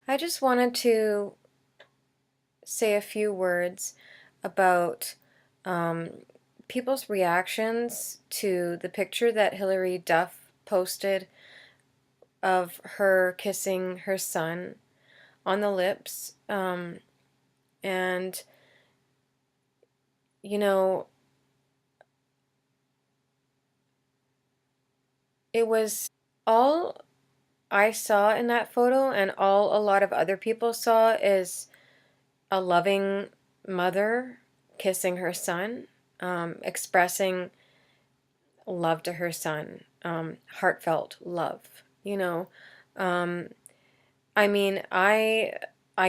I just wanted to say a few words about um, people's reactions to the picture that Hilary Duff posted of her kissing her son on the lips. And, you know, it was all I saw in that photo, and all a lot of other people saw, is a loving mother kissing her son, expressing love to her son, heartfelt love. Um, I mean, I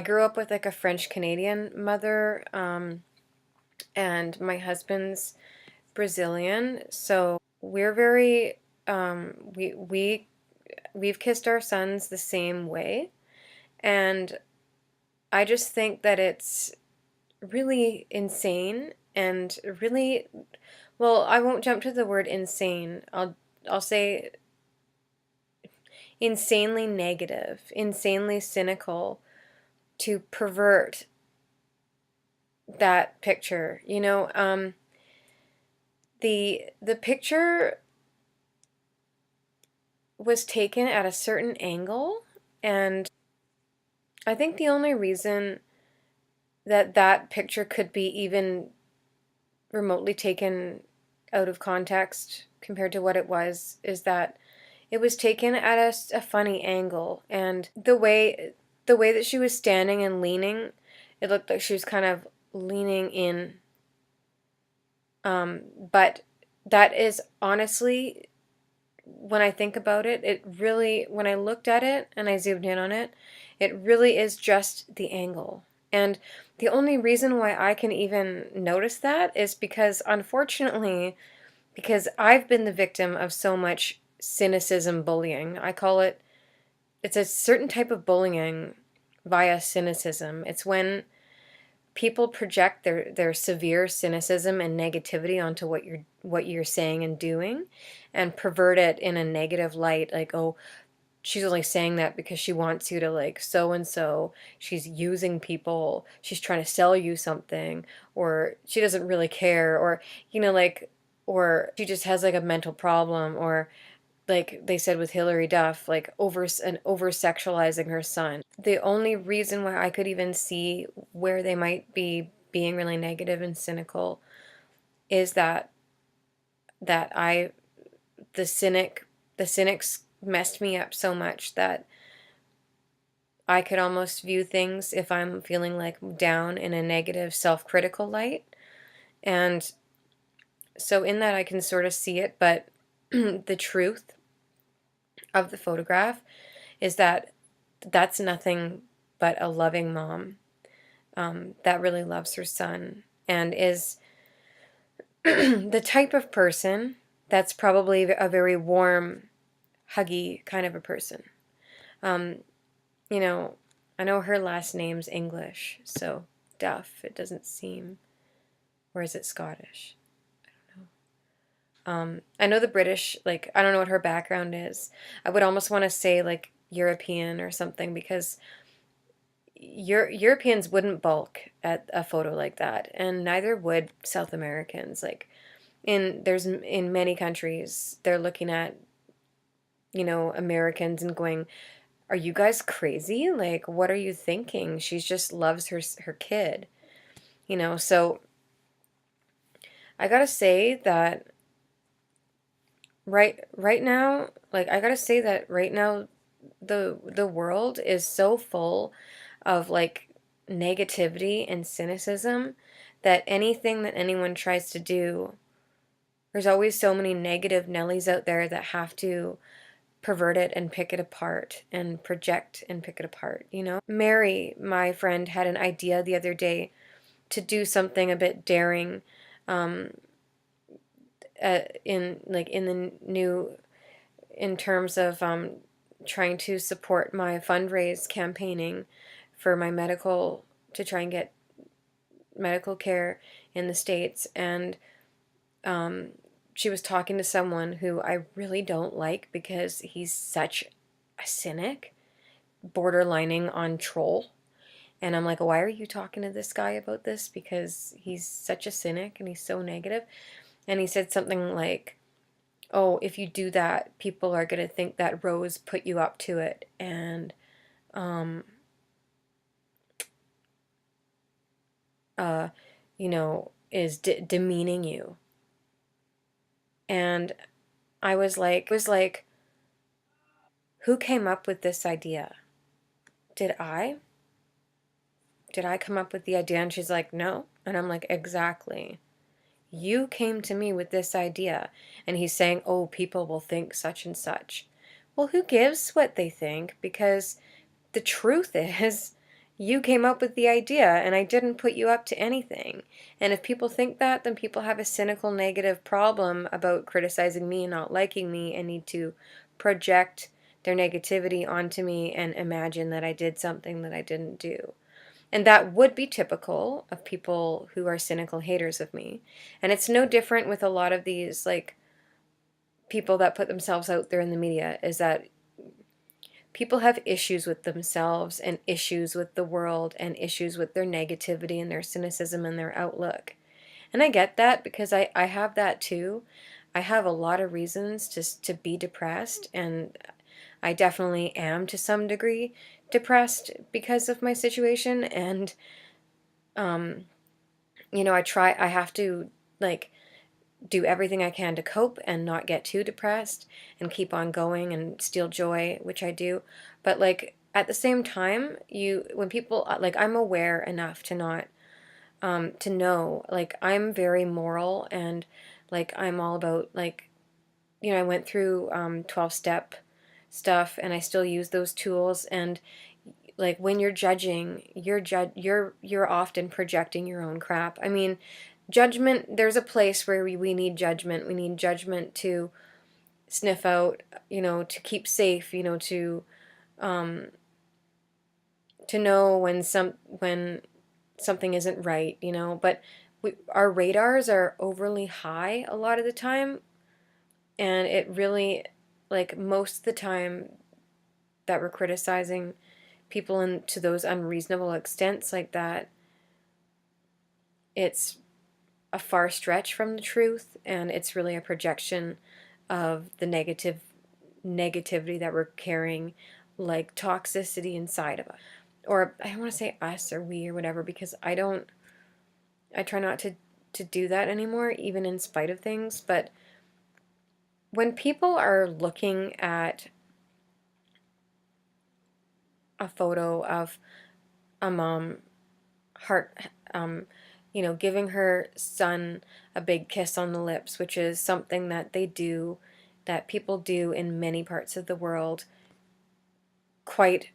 grew up with like a French Canadian mother, and my husband's Brazilian, so we're very we've kissed our sons the same way, and I just think that it's really insane and really, well, I won't jump to the word insane. I'll say insanely negative, insanely cynical to pervert that picture. The picture was taken at a certain angle, and I think the only reason that that picture could be even remotely taken out of context compared to what it was is that it was taken at a funny angle, and the way that she was standing and leaning, it looked like she was kind of leaning in. But that is honestly, when I think about it, it really, when I looked at it and I zoomed in on it, it really is just the angle. And the only reason why I can even notice that is because, unfortunately, because I've been the victim of so much cynicism bullying. I call it, it's a certain type of bullying via cynicism. It's when people project their severe cynicism and negativity onto what you're saying and doing, and pervert it in a negative light, like, oh, she's only saying that because she wants you to like so and so, she's using people, she's trying to sell you something, or she doesn't really care, or like, or she just has like a mental problem, or like they said with Hilary Duff, like over sexualizing her son. The only reason why I could even see where they might be being really negative and cynical is that I the cynics messed me up so much that I could almost view things, if I'm feeling like down, in a negative self-critical light. And so in that I can sort of see it, but the truth of the photograph is that that's nothing but a loving mom, that really loves her son and is the type of person that's probably a very warm, huggy kind of a person. Um, you know, I know her last name's English, so Duff, it doesn't seem, or is it Scottish? I know the British, like, I don't know what her background is. I would almost want to say, like, European or something, because Europeans wouldn't balk at a photo like that, and neither would South Americans. Like, in many countries, they're looking at, Americans and going, "Are you guys crazy? Like, what are you thinking? She just loves her kid." So I gotta say that right now, like, I gotta say that right now, the world is so full of like negativity and cynicism that anything that anyone tries to do, there's always so many negative Nellies out there that have to pervert it and pick it apart and project and pick it apart. Mary, my friend, had an idea the other day to do something a bit daring, um, in the new, in terms of trying to support my fundraise campaigning for my medical, to try and get medical care in the States. And um, she was talking to someone who I really don't like because he's such a cynic, borderlining on troll. And I'm like, why are you talking to this guy about this? Because he's such a cynic and he's so negative. And he said something like, oh, if you do that, people are going to think that Rose put you up to it and, um, uh, is demeaning you. And I was like, who came up with this idea? Did I? Did I come up with the idea? And she's like, no. And I'm like, exactly. You came to me with this idea. And he's saying, oh, people will think such and such. Well, who gives what they think? Because the truth is, you came up with the idea and I didn't put you up to anything. And if people think that, then people have a cynical, negative problem about criticizing me and not liking me and need to project their negativity onto me and imagine that I did something that I didn't do. And that would be typical of people who are cynical haters of me. And it's no different with a lot of these, like, people that put themselves out there in the media, is that people have issues with themselves and issues with the world and issues with their negativity and their cynicism and their outlook. And I get that because I have that too. I have a lot of reasons to be depressed, and I definitely am to some degree depressed because of my situation. And um I have to, like, do everything I can to cope and not get too depressed and keep on going and steal joy, which I do. But, like, at the same time, when people, like, I'm aware enough to not, to know, like, I'm very moral and, like, I'm all about, like, I went through 12-step stuff and I still use those tools. And, like, when you're judging, you're often projecting your own crap. I mean, judgment, there's a place where we need judgment. We need judgment to sniff out, to keep safe, um to know when something isn't right, but our radars are overly high a lot of the time, and it really, like, most of the time that we're criticizing people to those unreasonable extents like that, it's a far stretch from the truth, and it's really a projection of the negativity that we're carrying, like toxicity inside of us. Or I don't want to say us or we or whatever, because I try not to do that anymore, even in spite of things. But when people are looking at a photo of a mom heart giving her son a big kiss on the lips, which is something that they do, that people do in many parts of the world quite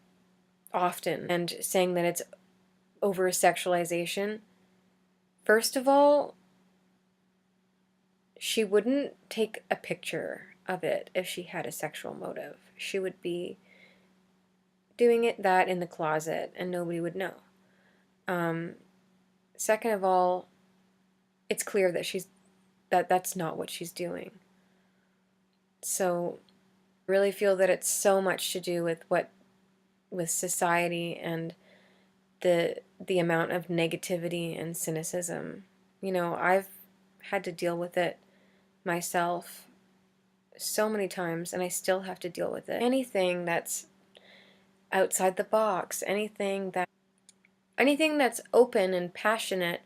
often, and saying that it's over sexualization. First of all, she wouldn't take a picture of it if she had a sexual motive. She would be doing that in the closet and nobody would know. Um, Second of all, it's clear that that's not what she's doing. So I really feel that it's so much to do with society and the amount of negativity and cynicism. I've had to deal with it myself so many times, and I still have to deal with it. Anything that's outside the box, anything that's open and passionate,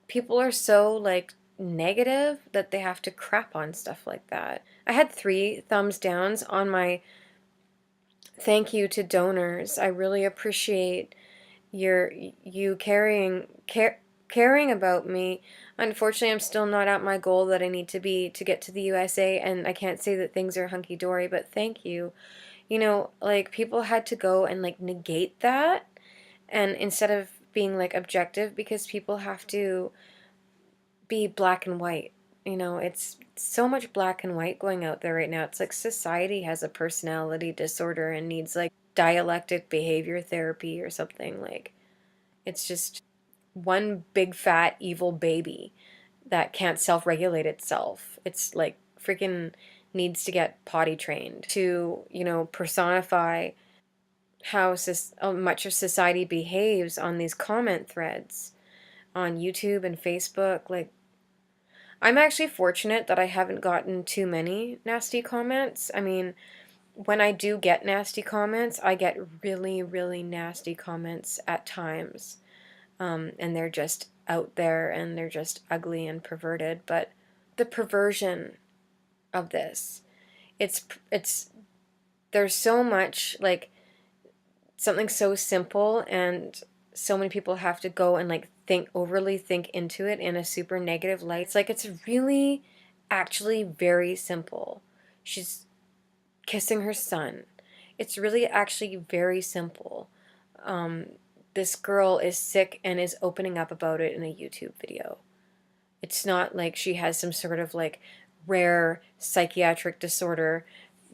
people are so, like, negative that they have to crap on stuff like that. I had 3 thumbs downs on my thank you to donors. I really appreciate you caring about me. Unfortunately, I'm still not at my goal that I need to be to get to the USA, and I can't say that things are hunky dory, but thank you. Like, people had to go and, like, negate that, and instead of being, like, objective, because people have to be black and white. It's so much black and white going out there right now. It's like society has a personality disorder and needs, like, dialectic behavior therapy or something. Like, it's just one big fat evil baby that can't self-regulate itself. It's like freaking needs to get potty trained to, personify how much of society behaves on these comment threads on YouTube and Facebook. Like, I'm actually fortunate that I haven't gotten too many nasty comments. I mean, when I do get nasty comments, I get really, really nasty comments at times. And they're just out there and they're just ugly and perverted. But the perversion of this, it's there's so much, like, something so simple, and so many people have to go and like overly think into it in a super negative light. It's like, it's really actually very simple. She's kissing her son. It's really actually very simple. Um, this girl is sick and is opening up about it in a YouTube video. It's not like she has some sort of like rare psychiatric disorder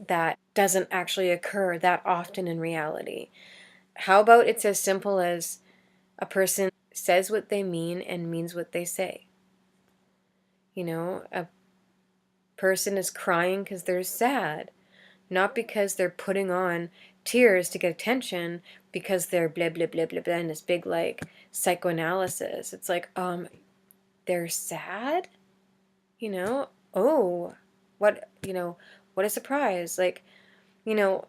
that doesn't actually occur that often in reality. How about it's as simple as a person says what they mean and means what they say? You know, a person is crying because they're sad, not because they're putting on tears to get attention, because they're blah blah blah blah blah in this big like psychoanalysis. It's like, they're sad, you know? Oh, what a surprise. Like, you know,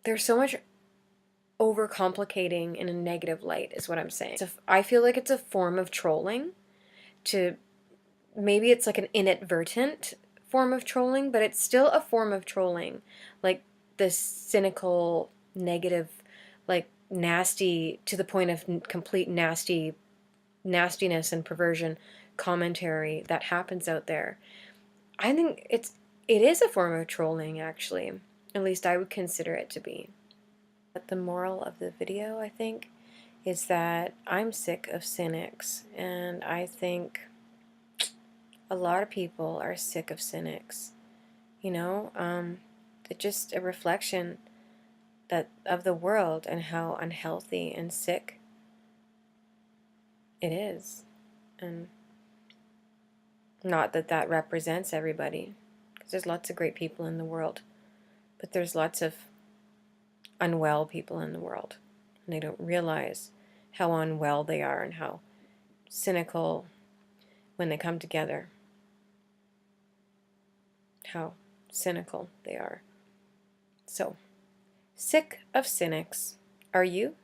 there's so much overcomplicating in a negative light, is what I'm saying. I feel like it's a form of trolling. To Maybe it's like an inadvertent form of trolling, but it's still a form of trolling. Like this cynical, negative, like nasty, to the point of complete nastiness and perversion commentary that happens out there. I think it is a form of trolling, actually. At least I would consider it to be. But the moral of the video, I think, is that I'm sick of cynics, and I think a lot of people are sick of cynics. You know, it's just a reflection that of the world and how unhealthy and sick it is. And not that that represents everybody, because there's lots of great people in the world, but there's lots of unwell people in the world, and they don't realize how unwell they are and how cynical, when they come together, how cynical they are. So, sick of cynics. Are you?